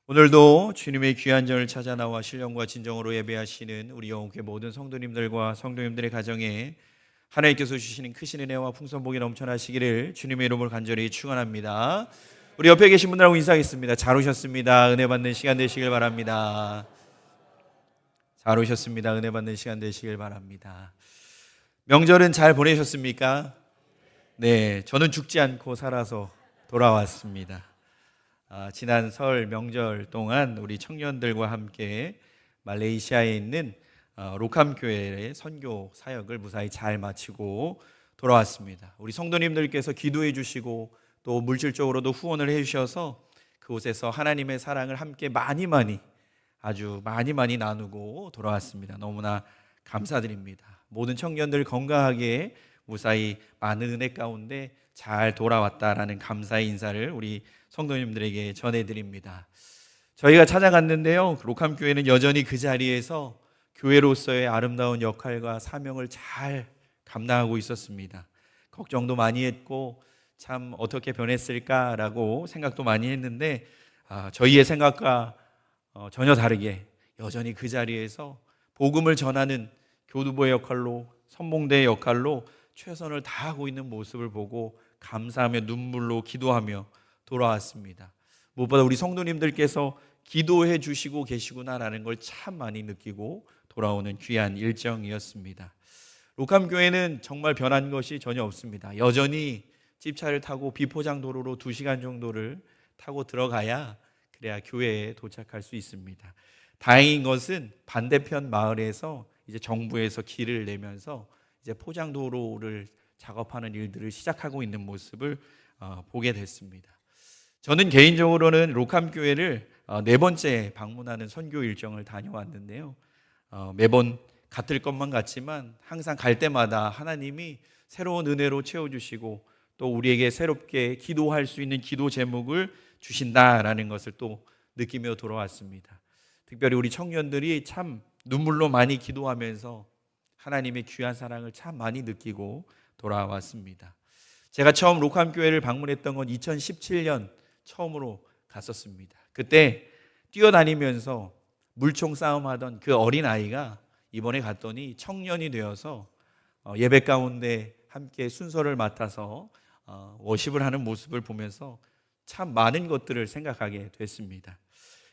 오늘도 주님의 귀한 전을 찾아 나와 신령과 진정으로 예배하시는 우리 영혼교회 모든 성도님들과 성도님들의 가정에 하나님께서 주시는 크신 은혜와 풍성복이 넘쳐나시기를 주님의 이름으로 간절히 축원합니다. 우리 옆에 계신 분들하고 인사하겠습니다. 잘 오셨습니다. 은혜 받는 시간 되시길 바랍니다. 잘 오셨습니다. 은혜 받는 시간 되시길 바랍니다. 명절은 잘 보내셨습니까? 네, 저는 죽지 않고 살아서 돌아왔습니다. 지난 설 명절 동안 우리 청년들과 함께 말레이시아에 있는 로캄 교회의 선교 사역을 무사히 잘 마치고 돌아왔습니다. 우리 성도님들께서 기도해 주시고 또 물질적으로도 후원을 해 주셔서 그곳에서 하나님의 사랑을 함께 아주 많이 나누고 돌아왔습니다. 너무나 감사드립니다. 모든 청년들 건강하게 무사히 많은 은혜 가운데 잘 돌아왔다라는 감사의 인사를 우리 성도님들에게 전해드립니다. 저희가 찾아갔는데요, 로캄 교회는 여전히 그 자리에서 교회로서의 아름다운 역할과 사명을 잘 감당하고 있었습니다. 걱정도 많이 했고 참 어떻게 변했을까라고 생각도 많이 했는데 저희의 생각과 전혀 다르게 여전히 그 자리에서 복음을 전하는 교두보의 역할로, 선봉대의 역할로 최선을 다하고 있는 모습을 보고 감사하며 눈물로 기도하며 돌아왔습니다. 무엇보다 우리 성도님들께서 기도해 주시고 계시구나라는 걸 참 많이 느끼고 돌아오는 귀한 일정이었습니다. 로캄 교회는 정말 변한 것이 전혀 없습니다. 여전히 집차를 타고 비포장 도로로 2시간 정도를 타고 들어가야 그래야 교회에 도착할 수 있습니다. 다행인 것은 반대편 마을에서 이제 정부에서 길을 내면서 이제 포장 도로를 작업하는 일들을 시작하고 있는 모습을 보게 됐습니다. 저는 개인적으로는 로캄 교회를 4번째 방문하는 선교 일정을 다녀왔는데요. 매번 같을 것만 같지만 항상 갈 때마다 하나님이 새로운 은혜로 채워주시고 또 우리에게 새롭게 기도할 수 있는 기도 제목을 주신다라는 것을 또 느끼며 돌아왔습니다. 특별히 우리 청년들이 참 눈물로 많이 기도하면서 하나님의 귀한 사랑을 참 많이 느끼고 돌아왔습니다. 제가 처음 로캄 교회를 방문했던 건 2017년 처음으로 갔었습니다. 그때 뛰어다니면서 물총 싸움하던 그 어린아이가 이번에 갔더니 청년이 되어서 예배 가운데 함께 순서를 맡아서 워십을 하는 모습을 보면서 참 많은 것들을 생각하게 됐습니다.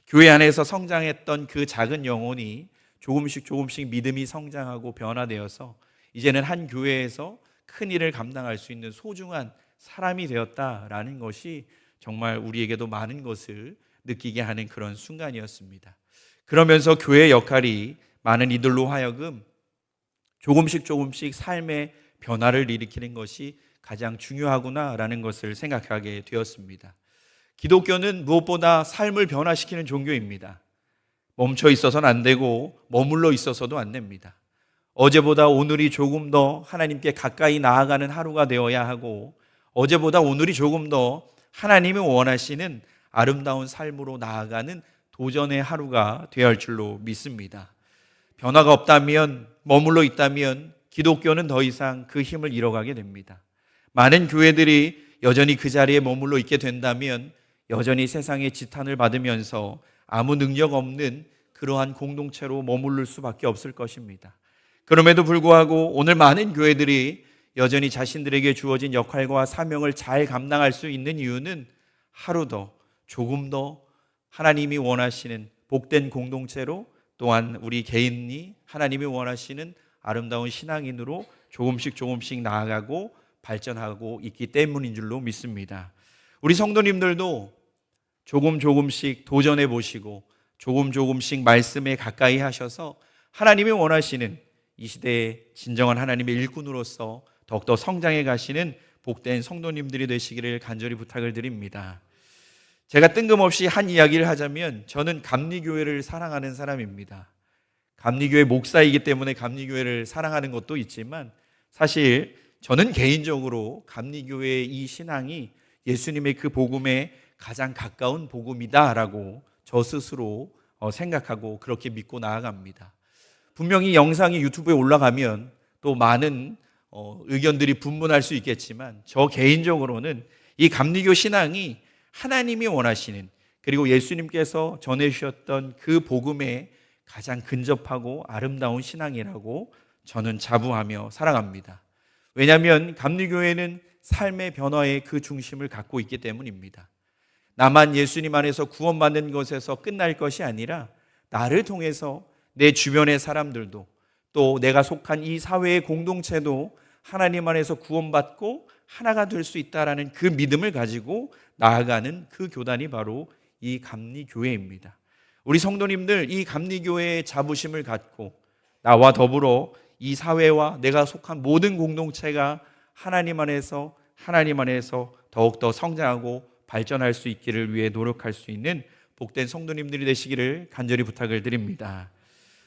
교회 안에서 성장했던 그 작은 영혼이 조금씩 믿음이 성장하고 변화되어서 이제는 한 교회에서 큰 일을 감당할 수 있는 소중한 사람이 되었다라는 것이 정말 우리에게도 많은 것을 느끼게 하는 그런 순간이었습니다. 그러면서 교회의 역할이 많은 이들로 하여금 조금씩 삶의 변화를 일으키는 것이 가장 중요하구나라는 것을 생각하게 되었습니다. 기독교는 무엇보다 삶을 변화시키는 종교입니다. 멈춰 있어서는 안 되고 머물러 있어서도 안 됩니다. 어제보다 오늘이 조금 더 하나님께 가까이 나아가는 하루가 되어야 하고 어제보다 오늘이 조금 더 하나님이 원하시는 아름다운 삶으로 나아가는 도전의 하루가 되어야 할 줄로 믿습니다. 변화가 없다면, 머물러 있다면 기독교는 더 이상 그 힘을 잃어가게 됩니다. 많은 교회들이 여전히 그 자리에 머물러 있게 된다면 여전히 세상의 지탄을 받으면서 아무 능력 없는 그러한 공동체로 머무를 수밖에 없을 것입니다. 그럼에도 불구하고 오늘 많은 교회들이 여전히 자신들에게 주어진 역할과 사명을 잘 감당할 수 있는 이유는 하루 더, 조금 더 하나님이 원하시는 복된 공동체로 또한 우리 개인이 하나님이 원하시는 아름다운 신앙인으로 조금씩 나아가고 발전하고 있기 때문인 줄로 믿습니다. 우리 성도님들도 조금씩 도전해 보시고 조금씩 말씀에 가까이 하셔서 하나님이 원하시는 이 시대의 진정한 하나님의 일꾼으로서 더욱더 성장해 가시는 복된 성도님들이 되시기를 간절히 부탁을 드립니다. 제가 뜬금없이 한 이야기를 하자면 저는 감리교회를 사랑하는 사람입니다. 감리교회 목사이기 때문에 감리교회를 사랑하는 것도 있지만 사실 저는 개인적으로 감리교회의 이 신앙이 예수님의 그 복음에 가장 가까운 복음이다라고 저 스스로 생각하고 그렇게 믿고 나아갑니다. 분명히 영상이 유튜브에 올라가면 또 많은 의견들이 분분할 수 있겠지만 저 개인적으로는 이 감리교 신앙이 하나님이 원하시는 그리고 예수님께서 전해주셨던 그 복음에 가장 근접하고 아름다운 신앙이라고 저는 자부하며 살아갑니다. 왜냐하면 감리교회는 삶의 변화의 그 중심을 갖고 있기 때문입니다. 나만 예수님 안에서 구원받는 것에서 끝날 것이 아니라 나를 통해서 내 주변의 사람들도 또 내가 속한 이 사회의 공동체도 하나님 안에서 구원받고 하나가 될 수 있다라는 그 믿음을 가지고 나아가는 그 교단이 바로 이 감리교회입니다. 우리 성도님들 이 감리교회의 자부심을 갖고 나와 더불어 이 사회와 내가 속한 모든 공동체가 하나님 안에서 더욱더 성장하고 발전할 수 있기를 위해 노력할 수 있는 복된 성도님들이 되시기를 간절히 부탁을 드립니다.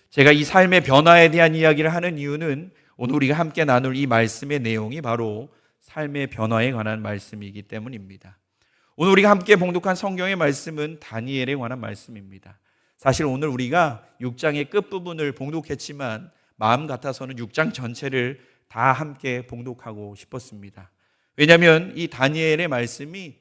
제가 이 삶의 변화에 대한 이야기를 하는 이유는 오늘 우리가 함께 나눌 이 말씀의 내용이 바로 삶의 변화에 관한 말씀이기 때문입니다. 오늘 우리가 함께 봉독한 성경의 말씀은 다니엘에 관한 말씀입니다. 사실 오늘 우리가 6장의 끝부분을 봉독했지만 마음 같아서는 6장 전체를 다 함께 봉독하고 싶었습니다. 왜냐하면 이 다니엘의 말씀이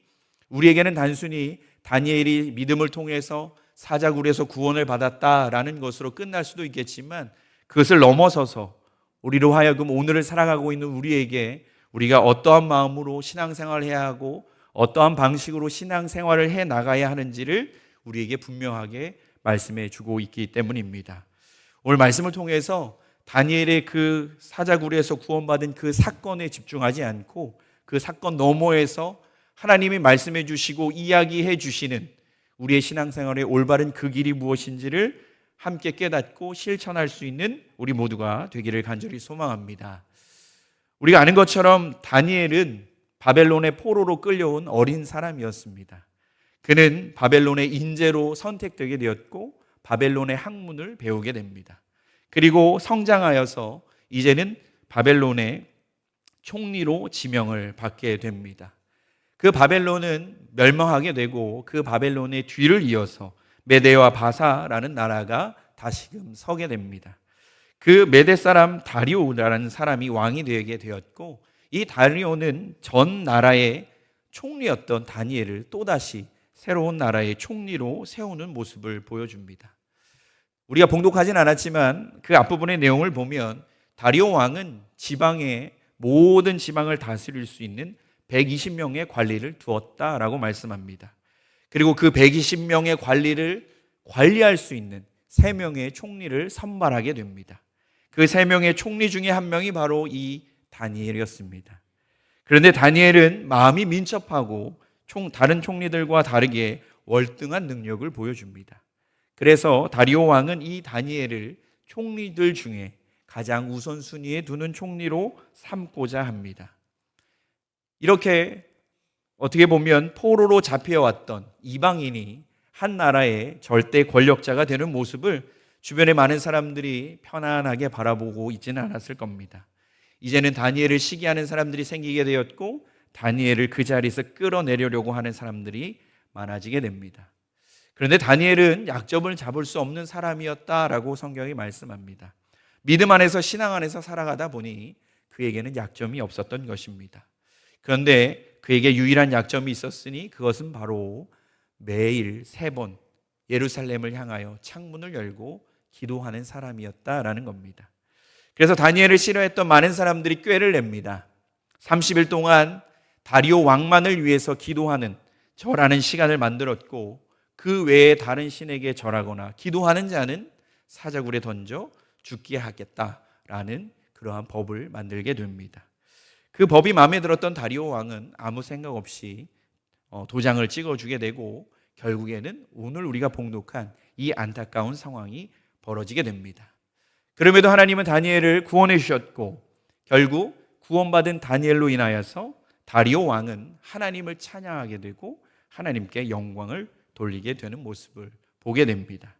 우리에게는 단순히 다니엘이 믿음을 통해서 사자굴에서 구원을 받았다라는 것으로 끝날 수도 있겠지만 그것을 넘어서서 우리로 하여금 오늘을 살아가고 있는 우리에게 우리가 어떠한 마음으로 신앙생활을 해야 하고 어떠한 방식으로 신앙생활을 해 나가야 하는지를 우리에게 분명하게 말씀해 주고 있기 때문입니다. 오늘 말씀을 통해서 다니엘의 그 사자굴에서 구원받은 그 사건에 집중하지 않고 그 사건 너머에서 하나님이 말씀해 주시고 이야기해 주시는 우리의 신앙생활의 올바른 그 길이 무엇인지를 함께 깨닫고 실천할 수 있는 우리 모두가 되기를 간절히 소망합니다. 우리가 아는 것처럼 다니엘은 바벨론의 포로로 끌려온 어린 사람이었습니다. 그는 바벨론의 인재로 선택되게 되었고 바벨론의 학문을 배우게 됩니다. 그리고 성장하여서 이제는 바벨론의 총리로 지명을 받게 됩니다. 그 바벨론은 멸망하게 되고 그 바벨론의 뒤를 이어서 메대와 바사라는 나라가 다시금 서게 됩니다. 그 메대 사람 다리오라는 사람이 왕이 되게 되었고 이 다리오는 전 나라의 총리였던 다니엘을 또다시 새로운 나라의 총리로 세우는 모습을 보여줍니다. 우리가 봉독하진 않았지만 그 앞부분의 내용을 보면 다리오 왕은 지방의 모든 지방을 다스릴 수 있는 120명의 관리를 두었다라고 말씀합니다. 그리고 그 120명의 관리를 관리할 수 있는 3명의 총리를 선발하게 됩니다. 그 3명의 총리 중에 한 명이 바로 이 다니엘이었습니다. 그런데 다니엘은 마음이 민첩하고 다른 총리들과 다르게 월등한 능력을 보여줍니다. 그래서 다리오 왕은 이 다니엘을 총리들 중에 가장 우선순위에 두는 총리로 삼고자 합니다. 이렇게 어떻게 보면 포로로 잡혀왔던 이방인이 한 나라의 절대 권력자가 되는 모습을 주변의 많은 사람들이 편안하게 바라보고 있지는 않았을 겁니다. 이제는 다니엘을 시기하는 사람들이 생기게 되었고 다니엘을 그 자리에서 끌어내려고 하는 사람들이 많아지게 됩니다. 그런데 다니엘은 약점을 잡을 수 없는 사람이었다라고 성경이 말씀합니다. 믿음 안에서 신앙 안에서 살아가다 보니 그에게는 약점이 없었던 것입니다. 그런데 그에게 유일한 약점이 있었으니 그것은 바로 매일 3번 예루살렘을 향하여 창문을 열고 기도하는 사람이었다라는 겁니다. 그래서 다니엘을 싫어했던 많은 사람들이 꾀를 냅니다. 30일 동안 다리오 왕만을 위해서 기도하는 절하는 시간을 만들었고 그 외에 다른 신에게 절하거나 기도하는 자는 사자굴에 던져 죽게 하겠다라는 그러한 법을 만들게 됩니다. 그 법이 마음에 들었던 다리오 왕은 아무 생각 없이 도장을 찍어주게 되고 결국에는 오늘 우리가 봉독한 이 안타까운 상황이 벌어지게 됩니다. 그럼에도 하나님은 다니엘을 구원해 주셨고 결국 구원받은 다니엘로 인하여서 다리오 왕은 하나님을 찬양하게 되고 하나님께 영광을 돌리게 되는 모습을 보게 됩니다.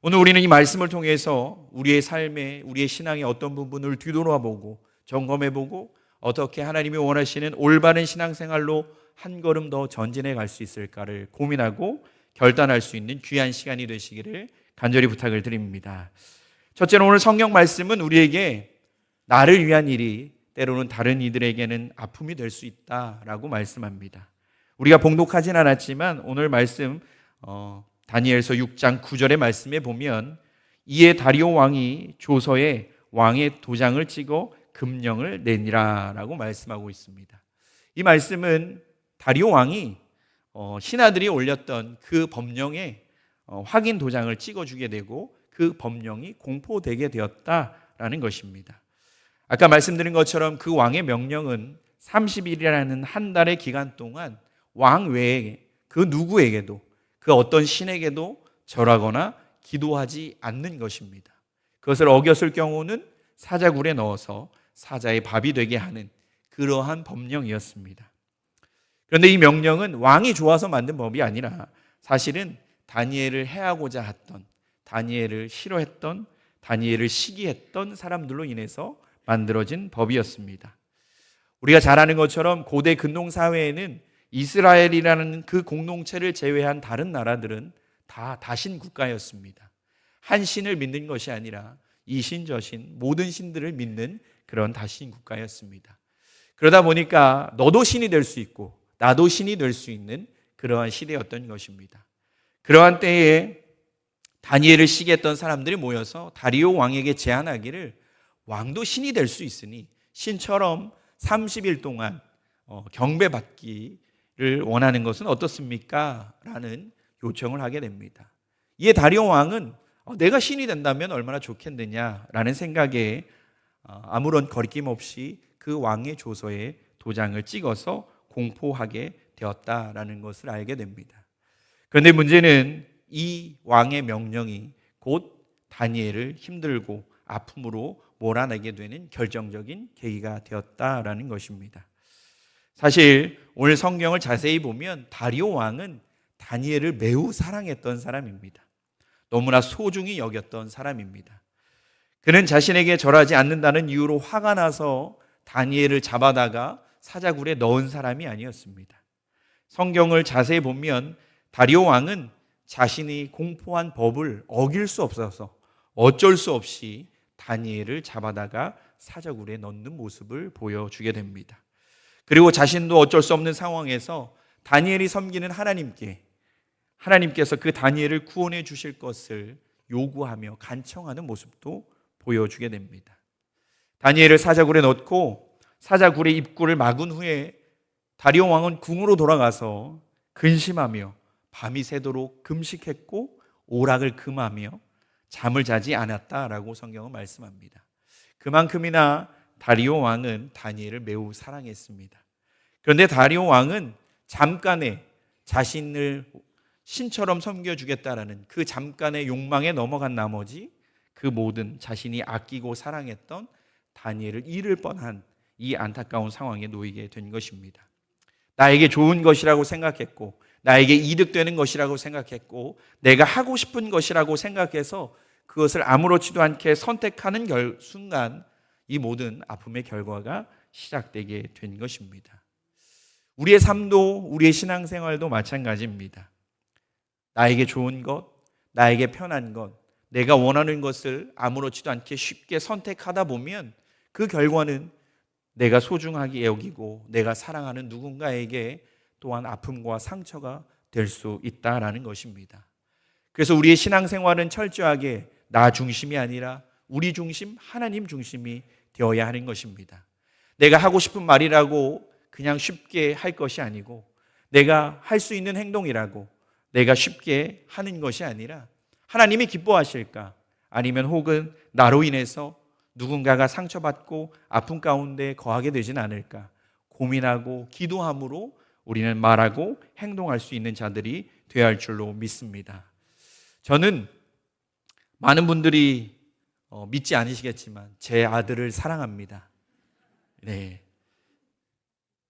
오늘 우리는 이 말씀을 통해서 우리의 삶에 우리의 신앙의 어떤 부분을 뒤돌아보고 점검해보고 어떻게 하나님이 원하시는 올바른 신앙생활로 한 걸음 더 전진해 갈 수 있을까를 고민하고 결단할 수 있는 귀한 시간이 되시기를 간절히 부탁을 드립니다. 첫째로 오늘 성경 말씀은 우리에게 나를 위한 일이 때로는 다른 이들에게는 아픔이 될 수 있다라고 말씀합니다. 우리가 봉독하진 않았지만 오늘 말씀 다니엘서 6장 9절의 말씀에 보면 이에 다리오 왕이 조서에 왕의 도장을 찍어 금령을 내니라 라고 말씀하고 있습니다. 이 말씀은 다리오 왕이 신하들이 올렸던 그 법령에 확인 도장을 찍어주게 되고 그 법령이 공포되게 되었다라는 것입니다. 아까 말씀드린 것처럼 그 왕의 명령은 30일이라는 한 달의 기간 동안 왕 외에 그 누구에게도 그 어떤 신에게도 절하거나 기도하지 않는 것입니다. 그것을 어겼을 경우는 사자굴에 넣어서 사자의 밥이 되게 하는 그러한 법령이었습니다. 그런데 이 명령은 왕이 좋아서 만든 법이 아니라 사실은 다니엘을 해하고자 했던, 다니엘을 싫어했던, 다니엘을 시기했던 사람들로 인해서 만들어진 법이었습니다. 우리가 잘 아는 것처럼 고대 근동사회에는 이스라엘이라는 그 공동체를 제외한 다른 나라들은 다 다신 국가였습니다. 한 신을 믿는 것이 아니라 이신 저신 모든 신들을 믿는 그런 다신 국가였습니다. 그러다 보니까 너도 신이 될 수 있고 나도 신이 될 수 있는 그러한 시대였던 것입니다. 그러한 때에 다니엘을 시기했던 사람들이 모여서 다리오 왕에게 제안하기를 왕도 신이 될 수 있으니 신처럼 30일 동안 경배받기를 원하는 것은 어떻습니까? 라는 요청을 하게 됩니다. 이에 다리오 왕은 내가 신이 된다면 얼마나 좋겠느냐라는 생각에 아무런 거리낌 없이 그 왕의 조서에 도장을 찍어서 공포하게 되었다라는 것을 알게 됩니다. 그런데 문제는 이 왕의 명령이 곧 다니엘을 힘들고 아픔으로 몰아내게 되는 결정적인 계기가 되었다라는 것입니다. 사실 오늘 성경을 자세히 보면 다리오 왕은 다니엘을 매우 사랑했던 사람입니다. 너무나 소중히 여겼던 사람입니다. 그는 자신에게 절하지 않는다는 이유로 화가 나서 다니엘을 잡아다가 사자굴에 넣은 사람이 아니었습니다. 성경을 자세히 보면 다리오 왕은 자신이 공포한 법을 어길 수 없어서 어쩔 수 없이 다니엘을 잡아다가 사자굴에 넣는 모습을 보여주게 됩니다. 그리고 자신도 어쩔 수 없는 상황에서 다니엘이 섬기는 하나님께서 그 다니엘을 구원해 주실 것을 요구하며 간청하는 모습도 보여주게 됩니다. 다니엘을 사자굴에 넣고 사자굴의 입구를 막은 후에 다리오 왕은 궁으로 돌아가서 근심하며 밤이 새도록 금식했고 오락을 금하며 잠을 자지 않았다라고 성경은 말씀합니다. 그만큼이나 다리오 왕은 다니엘을 매우 사랑했습니다. 그런데 다리오 왕은 잠깐의 자신을 신처럼 섬겨주겠다라는 그 잠깐의 욕망에 넘어간 나머지 그 모든 자신이 아끼고 사랑했던 다니엘을 잃을 뻔한 이 안타까운 상황에 놓이게 된 것입니다. 나에게 좋은 것이라고 생각했고 나에게 이득되는 것이라고 생각했고 내가 하고 싶은 것이라고 생각해서 그것을 아무렇지도 않게 선택하는 순간 이 모든 아픔의 결과가 시작되게 된 것입니다. 우리의 삶도 우리의 신앙생활도 마찬가지입니다. 나에게 좋은 것, 나에게 편한 것, 내가 원하는 것을 아무렇지도 않게 쉽게 선택하다 보면 그 결과는 내가 소중하게 여기고 내가 사랑하는 누군가에게 또한 아픔과 상처가 될 수 있다라는 것입니다. 그래서 우리의 신앙생활은 철저하게 나 중심이 아니라 우리 중심, 하나님 중심이 되어야 하는 것입니다. 내가 하고 싶은 말이라고 그냥 쉽게 할 것이 아니고 내가 할 수 있는 행동이라고 내가 쉽게 하는 것이 아니라 하나님이 기뻐하실까? 아니면 혹은 나로 인해서 누군가가 상처받고 아픔 가운데 거하게 되진 않을까? 고민하고 기도함으로 우리는 말하고 행동할 수 있는 자들이 되어야 할 줄로 믿습니다. 저는 많은 분들이 믿지 않으시겠지만 제 아들을 사랑합니다. 네.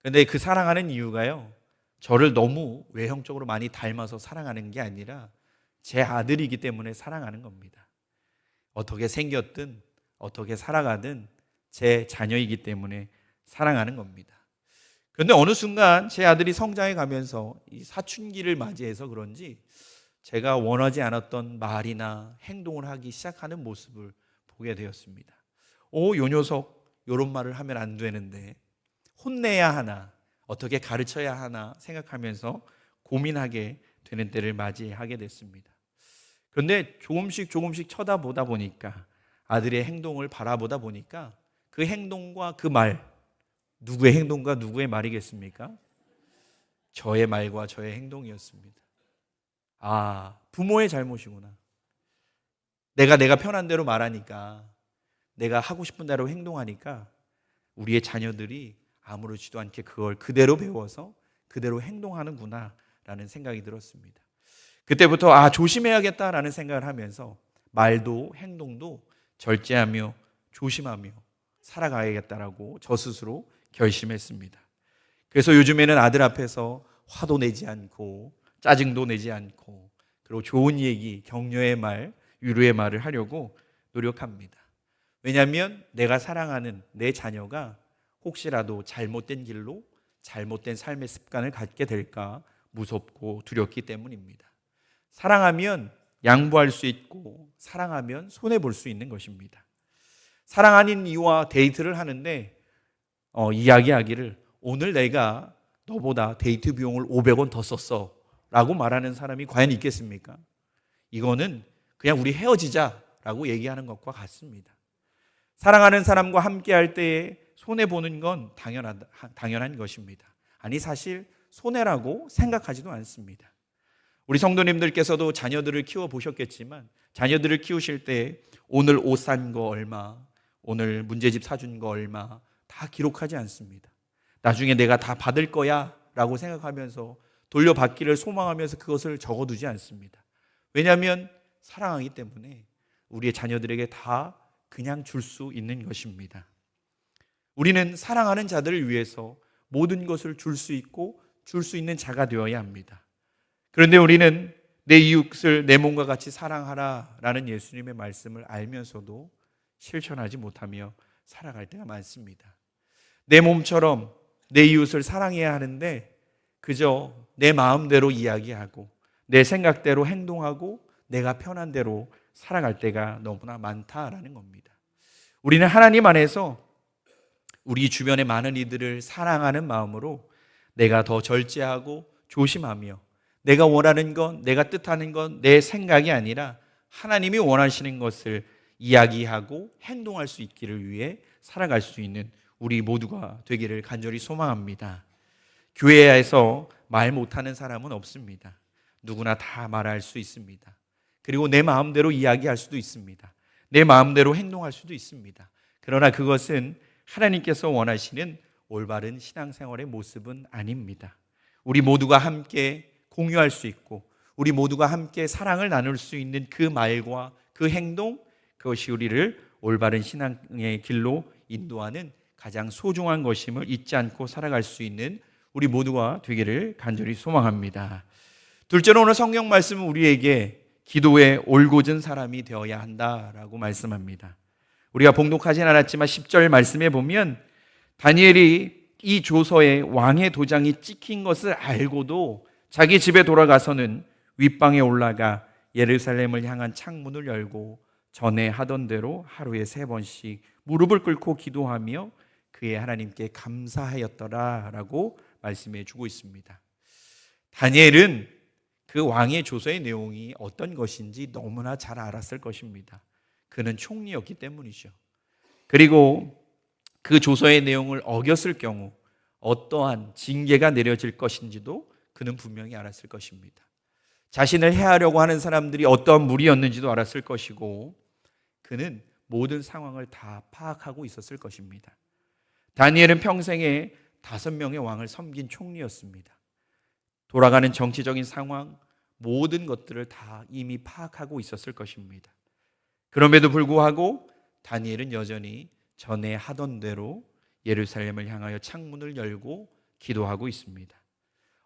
그런데 그 사랑하는 이유가요, 저를 너무 외형적으로 많이 닮아서 사랑하는 게 아니라 제 아들이기 때문에 사랑하는 겁니다. 어떻게 생겼든 어떻게 살아가든 제 자녀이기 때문에 사랑하는 겁니다. 그런데 어느 순간 제 아들이 성장해 가면서 이 사춘기를 맞이해서 그런지 제가 원하지 않았던 말이나 행동을 하기 시작하는 모습을 보게 되었습니다. 요 녀석 이런 말을 하면 안 되는데 혼내야 하나 어떻게 가르쳐야 하나 생각하면서 고민하게 되는 때를 맞이하게 됐습니다. 그런데 조금씩 쳐다보다 보니까, 아들의 행동을 바라보다 보니까 그 행동과 그 말, 누구의 행동과 누구의 말이겠습니까? 저의 말과 저의 행동이었습니다. 아, 부모의 잘못이구나. 내가 편한 대로 말하니까, 내가 하고 싶은 대로 행동하니까 우리의 자녀들이 아무렇지도 않게 그걸 그대로 배워서 그대로 행동하는구나 라는 생각이 들었습니다. 그때부터 조심해야겠다라는 생각을 하면서 말도 행동도 절제하며 조심하며 살아가야겠다라고 저 스스로 결심했습니다. 그래서 요즘에는 아들 앞에서 화도 내지 않고 짜증도 내지 않고, 그리고 좋은 얘기, 격려의 말, 위로의 말을 하려고 노력합니다. 왜냐하면 내가 사랑하는 내 자녀가 혹시라도 잘못된 길로, 잘못된 삶의 습관을 갖게 될까 무섭고 두렵기 때문입니다. 사랑하면 양보할 수 있고, 사랑하면 손해볼 수 있는 것입니다. 사랑하는 이와 데이트를 하는데 이야기하기를, 오늘 내가 너보다 데이트 비용을 500원 더 썼어 라고 말하는 사람이 과연 있겠습니까? 이거는 그냥 우리 헤어지자라고 얘기하는 것과 같습니다. 사랑하는 사람과 함께 할 때에 손해보는 건 당연한 것입니다. 아니, 사실 손해라고 생각하지도 않습니다. 우리 성도님들께서도 자녀들을 키워보셨겠지만, 자녀들을 키우실 때 오늘 옷 산 거 얼마, 오늘 문제집 사준 거 얼마 다 기록하지 않습니다. 나중에 내가 다 받을 거야 라고 생각하면서 돌려받기를 소망하면서 그것을 적어두지 않습니다. 왜냐하면 사랑하기 때문에 우리의 자녀들에게 다 그냥 줄 수 있는 것입니다. 우리는 사랑하는 자들을 위해서 모든 것을 줄 수 있고 줄 수 있는 자가 되어야 합니다. 그런데 우리는 내 이웃을 내 몸과 같이 사랑하라 라는 예수님의 말씀을 알면서도 실천하지 못하며 살아갈 때가 많습니다. 내 몸처럼 내 이웃을 사랑해야 하는데 그저 내 마음대로 이야기하고 내 생각대로 행동하고 내가 편한 대로 살아갈 때가 너무나 많다라는 겁니다. 우리는 하나님 안에서 우리 주변의 많은 이들을 사랑하는 마음으로 내가 더 절제하고 조심하며, 내가 원하는 건, 내가 뜻하는 건 내 생각이 아니라 하나님이 원하시는 것을 이야기하고 행동할 수 있기를 위해 살아갈 수 있는 우리 모두가 되기를 간절히 소망합니다. 교회에서 말 못하는 사람은 없습니다. 누구나 다 말할 수 있습니다. 그리고 내 마음대로 이야기할 수도 있습니다. 내 마음대로 행동할 수도 있습니다. 그러나 그것은 하나님께서 원하시는 올바른 신앙생활의 모습은 아닙니다. 우리 모두가 함께 공유할 수 있고 우리 모두가 함께 사랑을 나눌 수 있는 그 말과 그 행동, 그것이 우리를 올바른 신앙의 길로 인도하는 가장 소중한 것임을 잊지 않고 살아갈 수 있는 우리 모두가 되기를 간절히 소망합니다. 둘째로, 오늘 성경 말씀은 우리에게 기도에 올곧은 사람이 되어야 한다라고 말씀합니다. 우리가 봉독하진 않았지만 10절 말씀에 보면 다니엘이 이 조서에 왕의 도장이 찍힌 것을 알고도 자기 집에 돌아가서는 윗방에 올라가 예루살렘을 향한 창문을 열고 전에 하던 대로 하루에 3번씩 무릎을 꿇고 기도하며 그의 하나님께 감사하였더라라고 말씀해 주고 있습니다. 다니엘은 그 왕의 조서의 내용이 어떤 것인지 너무나 잘 알았을 것입니다. 그는 총리였기 때문이죠. 그리고 그 조서의 내용을 어겼을 경우 어떠한 징계가 내려질 것인지도 그는 분명히 알았을 것입니다. 자신을 해하려고 하는 사람들이 어떠한 무리였는지도 알았을 것이고 그는 모든 상황을 다 파악하고 있었을 것입니다. 다니엘은 평생에 5명의 왕을 섬긴 총리였습니다. 돌아가는 정치적인 상황, 모든 것들을 다 이미 파악하고 있었을 것입니다. 그럼에도 불구하고 다니엘은 여전히 전에 하던 대로 예루살렘을 향하여 창문을 열고 기도하고 있습니다.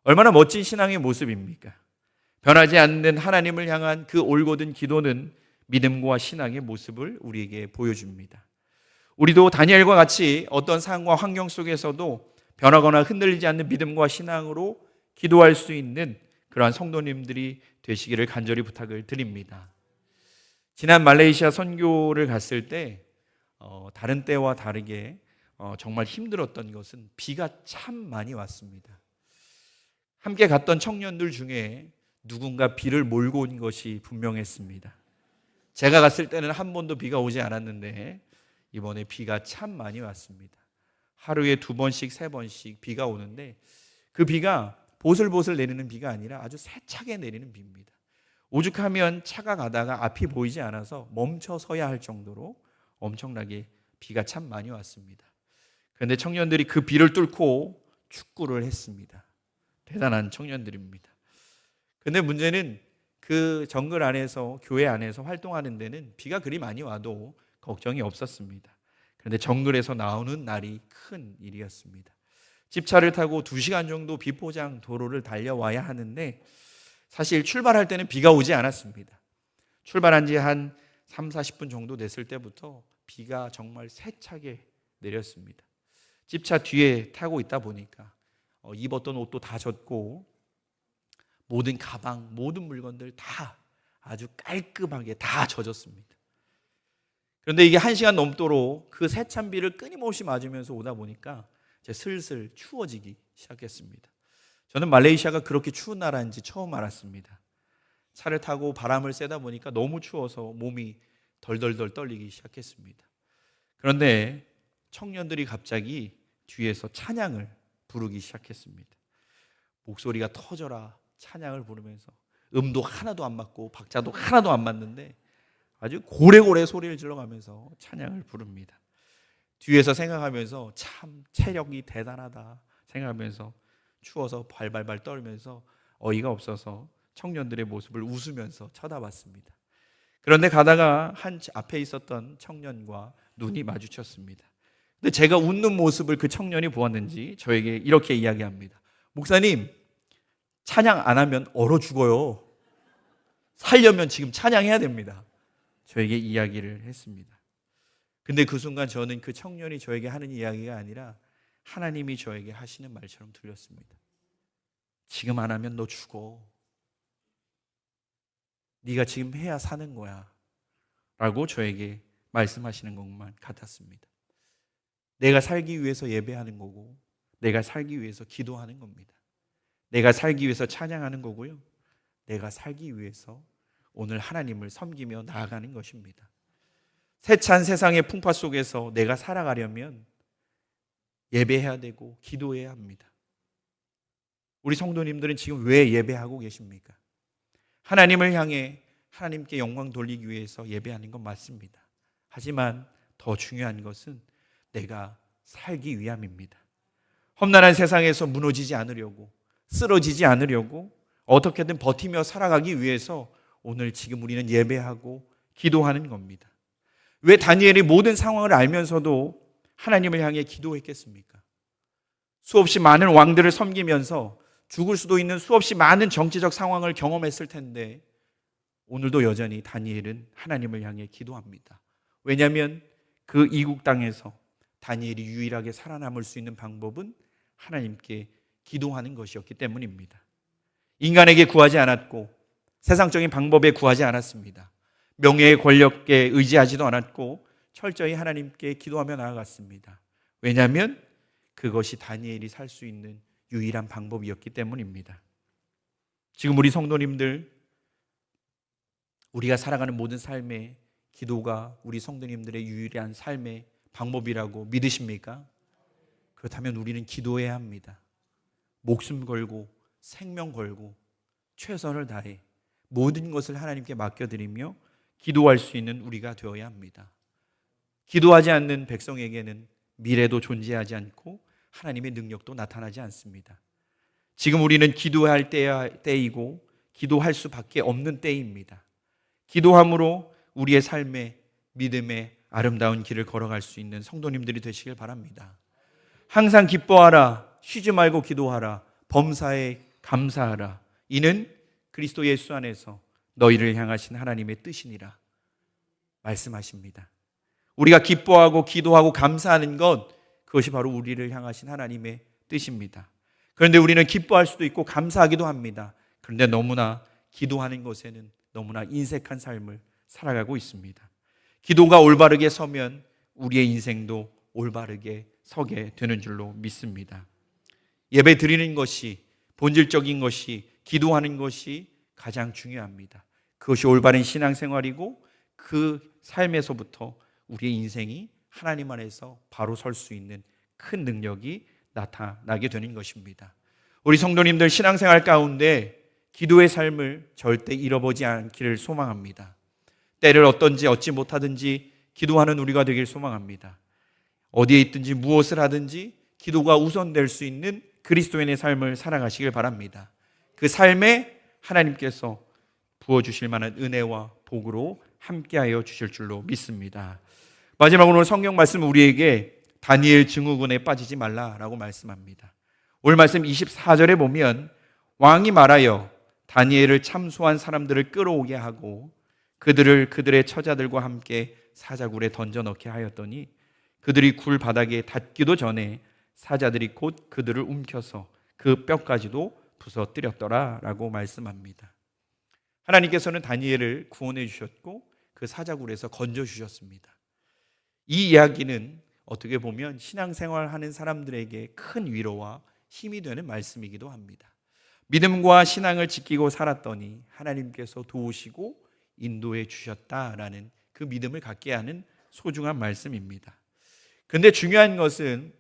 얼마나 멋진 신앙의 모습입니까? 변하지 않는 하나님을 향한 그 올곧은 기도는 믿음과 신앙의 모습을 우리에게 보여줍니다. 우리도 다니엘과 같이 어떤 상황과 환경 속에서도 변하거나 흔들리지 않는 믿음과 신앙으로 기도할 수 있는 그러한 성도님들이 되시기를 간절히 부탁을 드립니다. 지난 말레이시아 선교를 갔을 때 다른 때와 다르게 정말 힘들었던 것은 비가 참 많이 왔습니다. 함께 갔던 청년들 중에 누군가 비를 몰고 온 것이 분명했습니다. 제가 갔을 때는 한 번도 비가 오지 않았는데 이번에 비가 참 많이 왔습니다. 하루에 2번씩 3번씩 비가 오는데 그 비가 보슬보슬 내리는 비가 아니라 아주 세차게 내리는 비입니다. 오죽하면 차가 가다가 앞이 보이지 않아서 멈춰 서야 할 정도로 엄청나게 비가 참 많이 왔습니다. 그런데 청년들이 그 비를 뚫고 축구를 했습니다. 대단한 청년들입니다. 그런데 문제는 그 정글 안에서, 교회 안에서 활동하는 데는 비가 그리 많이 와도 걱정이 없었습니다. 그런데 정글에서 나오는 날이 큰 일이었습니다. 집차를 타고 2시간 정도 비포장 도로를 달려와야 하는데 사실 출발할 때는 비가 오지 않았습니다. 출발한 지 한 3, 40분 정도 됐을 때부터 비가 정말 세차게 내렸습니다. 집차 뒤에 타고 있다 보니까 입었던 옷도 다 젖고 모든 가방, 모든 물건들 다 아주 깔끔하게 다 젖었습니다. 그런데 이게 1시간 넘도록 그 세찬 비를 끊임없이 맞으면서 오다 보니까 이제 슬슬 추워지기 시작했습니다. 저는 말레이시아가 그렇게 추운 나라인지 처음 알았습니다. 차를 타고 바람을 쐬다 보니까 너무 추워서 몸이 덜덜덜 떨리기 시작했습니다. 그런데 청년들이 갑자기 뒤에서 찬양을 부르기 시작했습니다. 목소리가 터져라 찬양을 부르면서 음도 하나도 안 맞고 박자도 하나도 안 맞는데 아주 고래고래 소리를 질러가면서 찬양을 부릅니다. 뒤에서 생각하면서 참 체력이 대단하다 생각하면서 추워서 발발발 떨면서 어이가 없어서 청년들의 모습을 웃으면서 쳐다봤습니다. 그런데 가다가 한 앞에 있었던 청년과 눈이 마주쳤습니다. 근데 제가 웃는 모습을 그 청년이 보았는지 저에게 이렇게 이야기합니다. 목사님, 찬양 안 하면 얼어 죽어요. 살려면 지금 찬양해야 됩니다. 저에게 이야기를 했습니다. 근데 그 순간 저는 그 청년이 저에게 하는 이야기가 아니라 하나님이 저에게 하시는 말처럼 들렸습니다. 지금 안 하면 너 죽어. 네가 지금 해야 사는 거야 라고 저에게 말씀하시는 것만 같았습니다. 내가 살기 위해서 예배하는 거고 내가 살기 위해서 기도하는 겁니다. 내가 살기 위해서 찬양하는 거고요. 내가 살기 위해서 오늘 하나님을 섬기며 나아가는 것입니다. 세찬 세상의 풍파 속에서 내가 살아가려면 예배해야 되고 기도해야 합니다. 우리 성도님들은 지금 왜 예배하고 계십니까? 하나님을 향해 하나님께 영광 돌리기 위해서 예배하는 건 맞습니다. 하지만 더 중요한 것은 내가 살기 위함입니다. 험난한 세상에서 무너지지 않으려고, 쓰러지지 않으려고 어떻게든 버티며 살아가기 위해서 오늘 지금 우리는 예배하고 기도하는 겁니다. 왜 다니엘이 모든 상황을 알면서도 하나님을 향해 기도했겠습니까? 수없이 많은 왕들을 섬기면서 죽을 수도 있는 수없이 많은 정치적 상황을 경험했을 텐데 오늘도 여전히 다니엘은 하나님을 향해 기도합니다. 왜냐하면 그 이국 땅에서 다니엘이 유일하게 살아남을 수 있는 방법은 하나님께 기도하는 것이었기 때문입니다. 인간에게 구하지 않았고 세상적인 방법에 구하지 않았습니다. 명예의 권력에 의지하지도 않았고 철저히 하나님께 기도하며 나아갔습니다. 왜냐하면 그것이 다니엘이 살 수 있는 유일한 방법이었기 때문입니다. 지금 우리 성도님들, 우리가 살아가는 모든 삶에 기도가 우리 성도님들의 유일한 삶의 방법이라고 믿으십니까? 그렇다면 우리는 기도해야 합니다. 목숨 걸고 생명 걸고 최선을 다해 모든 것을 하나님께 맡겨드리며 기도할 수 있는 우리가 되어야 합니다. 기도하지 않는 백성에게는 미래도 존재하지 않고 하나님의 능력도 나타나지 않습니다. 지금 우리는 기도할 때이고 기도할 수밖에 없는 때입니다. 기도함으로 우리의 삶에 믿음의 아름다운 길을 걸어갈 수 있는 성도님들이 되시길 바랍니다. 항상 기뻐하라, 쉬지 말고 기도하라, 범사에 감사하라. 이는 그리스도 예수 안에서 너희를 향하신 하나님의 뜻이니라 말씀하십니다. 우리가 기뻐하고 기도하고 감사하는 것, 그것이 바로 우리를 향하신 하나님의 뜻입니다. 그런데 우리는 기뻐할 수도 있고 감사하기도 합니다. 그런데 너무나 기도하는 것에는 너무나 인색한 삶을 살아가고 있습니다. 기도가 올바르게 서면 우리의 인생도 올바르게 서게 되는 줄로 믿습니다. 예배 드리는 것이, 본질적인 것이, 기도하는 것이 가장 중요합니다. 그것이 올바른 신앙생활이고 그 삶에서부터 우리의 인생이 하나님 안에서 바로 설 수 있는 큰 능력이 나타나게 되는 것입니다. 우리 성도님들 신앙생활 가운데 기도의 삶을 절대 잃어보지 않기를 소망합니다. 때를 어떤지 얻지 못하든지 기도하는 우리가 되길 소망합니다. 어디에 있든지 무엇을 하든지 기도가 우선될 수 있는 그리스도인의 삶을 살아가시길 바랍니다. 그 삶에 하나님께서 부어주실 만한 은혜와 복으로 함께하여 주실 줄로 믿습니다. 마지막으로 오늘 성경 말씀 우리에게 다니엘 증후군에 빠지지 말라라고 말씀합니다. 오늘 말씀 24절에 보면 왕이 말하여 다니엘을 참소한 사람들을 끌어오게 하고 그들을 그들의 처자들과 함께 사자굴에 던져넣게 하였더니 그들이 굴 바닥에 닿기도 전에 사자들이 곧 그들을 움켜서 그 뼈까지도 부서뜨렸더라 라고 말씀합니다. 하나님께서는 다니엘을 구원해 주셨고 그 사자굴에서 건져 주셨습니다. 이 이야기는 어떻게 보면 신앙생활하는 사람들에게 큰 위로와 힘이 되는 말씀이기도 합니다. 믿음과 신앙을 지키고 살았더니 하나님께서 도우시고 인도해 주셨다라는 그 믿음을 갖게 하는 소중한 말씀입니다. 그런데 중요한 것은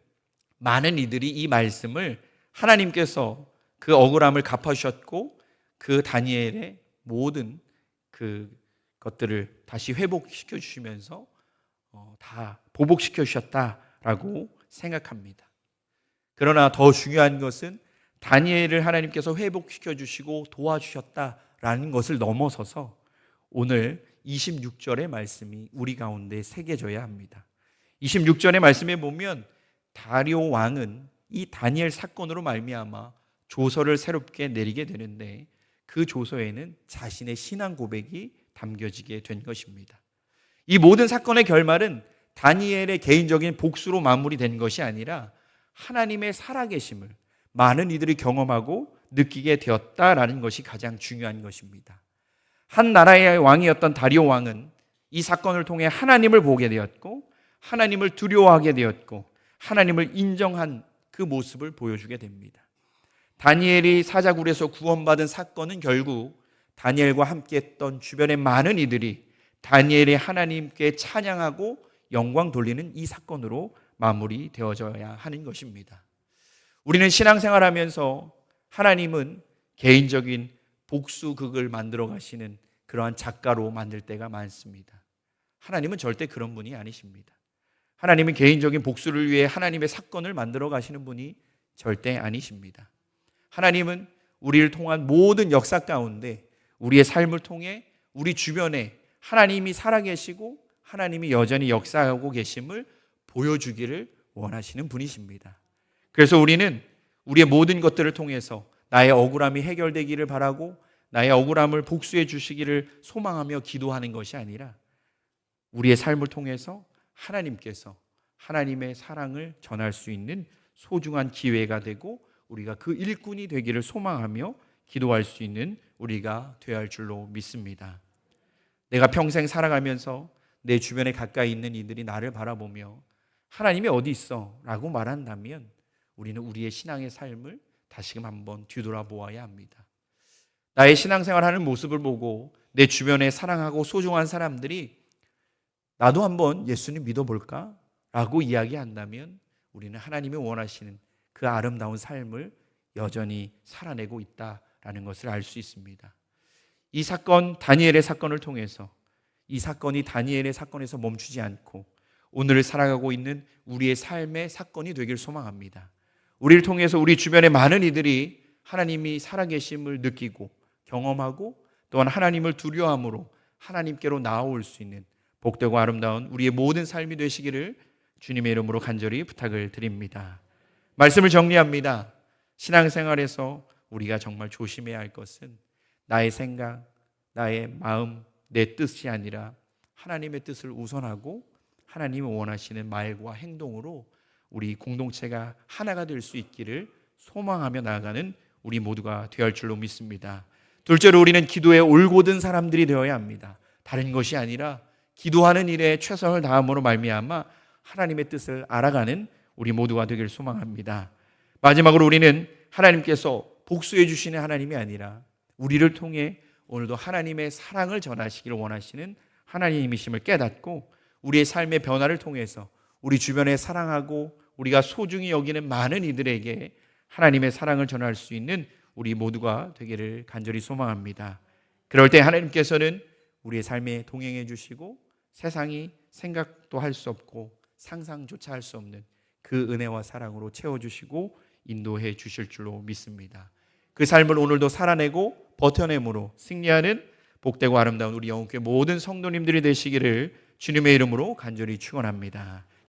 많은 이들이 이 말씀을 하나님께서 그 억울함을 갚아주셨고 그 다니엘의 모든 그 것들을 다시 회복시켜 주시면서 다 보복시켜 주셨다라고 생각합니다. 그러나 더 중요한 것은 다니엘을 하나님께서 회복시켜 주시고 도와주셨다라는 것을 넘어서서 오늘 26절의 말씀이 우리 가운데 새겨져야 합니다. 26절의 말씀에 보면 다리오 왕은 이 다니엘 사건으로 말미암아 조서를 새롭게 내리게 되는데 그 조서에는 자신의 신앙 고백이 담겨지게 된 것입니다. 이 모든 사건의 결말은 다니엘의 개인적인 복수로 마무리된 것이 아니라 하나님의 살아계심을 많은 이들이 경험하고 느끼게 되었다라는 것이 가장 중요한 것입니다. 한 나라의 왕이었던 다리오 왕은 이 사건을 통해 하나님을 보게 되었고 하나님을 두려워하게 되었고 하나님을 인정한 그 모습을 보여주게 됩니다. 다니엘이 사자굴에서 구원받은 사건은 결국 다니엘과 함께 했던 주변의 많은 이들이 다니엘이 하나님께 찬양하고 영광 돌리는 이 사건으로 마무리되어져야 하는 것입니다. 우리는 신앙생활하면서 하나님은 개인적인 복수극을 만들어 가시는 그러한 작가로 만들 때가 많습니다. 하나님은 절대 그런 분이 아니십니다. 하나님은 개인적인 복수를 위해 하나님의 사건을 만들어 가시는 분이 절대 아니십니다. 하나님은 우리를 통한 모든 역사 가운데 우리의 삶을 통해 우리 주변에 하나님이 살아계시고 하나님이 여전히 역사하고 계심을 보여주기를 원하시는 분이십니다. 그래서 우리는 우리의 모든 것들을 통해서 나의 억울함이 해결되기를 바라고 나의 억울함을 복수해 주시기를 소망하며 기도하는 것이 아니라 우리의 삶을 통해서 하나님께서 하나님의 사랑을 전할 수 있는 소중한 기회가 되고 우리가 그 일꾼이 되기를 소망하며 기도할 수 있는 우리가 되어야 할 줄로 믿습니다. 내가 평생 살아가면서 내 주변에 가까이 있는 이들이 나를 바라보며 하나님이 어디 있어? 라고 말한다면 우리는 우리의 신앙의 삶을 다시금 한번 뒤돌아보아야 합니다. 나의 신앙생활하는 모습을 보고 내 주변에 사랑하고 소중한 사람들이 나도 한번 예수님 믿어볼까? 라고 이야기한다면 우리는 하나님이 원하시는 그 아름다운 삶을 여전히 살아내고 있다라는 것을 알 수 있습니다. 이 사건, 다니엘의 사건을 통해서 이 사건이 다니엘의 사건에서 멈추지 않고 오늘을 살아가고 있는 우리의 삶의 사건이 되길 소망합니다. 우리를 통해서 우리 주변의 많은 이들이 하나님이 살아계심을 느끼고 경험하고 또한 하나님을 두려워함으로 하나님께로 나아올 수 있는 복되고 아름다운 우리의 모든 삶이 되시기를 주님의 이름으로 간절히 부탁을 드립니다. 말씀을 정리합니다. 신앙생활에서 우리가 정말 조심해야 할 것은 나의 생각, 나의 마음, 내 뜻이 아니라 하나님의 뜻을 우선하고 하나님이 원하시는 말과 행동으로 우리 공동체가 하나가 될 수 있기를 소망하며 나아가는 우리 모두가 되어야 할 줄로 믿습니다. 둘째로 우리는 기도에 올곧은 사람들이 되어야 합니다. 다른 것이 아니라 기도하는 일에 최선을 다함으로 말미암아 하나님의 뜻을 알아가는 우리 모두가 되길 소망합니다. 마지막으로 우리는 하나님께서 복수해 주시는 하나님이 아니라 우리를 통해 오늘도 하나님의 사랑을 전하시기를 원하시는 하나님이심을 깨닫고 우리의 삶의 변화를 통해서 우리 주변에 사랑하고 우리가 소중히 여기는 많은 이들에게 하나님의 사랑을 전할 수 있는 우리 모두가 되기를 간절히 소망합니다. 그럴 때 하나님께서는 우리의 삶에 동행해 주시고 세상이 생각도 할 수 없고 상상조차 할 수 없는 그 은혜와 사랑으로 채워주시고 인도해 주실 줄로 믿습니다. 그 삶을 오늘도 살아내고 버텨내므로 승리하는 복되고 아름다운 우리 영혼교회 모든 성도님들이 되시기를 주님의 이름으로 간절히 축원합니다.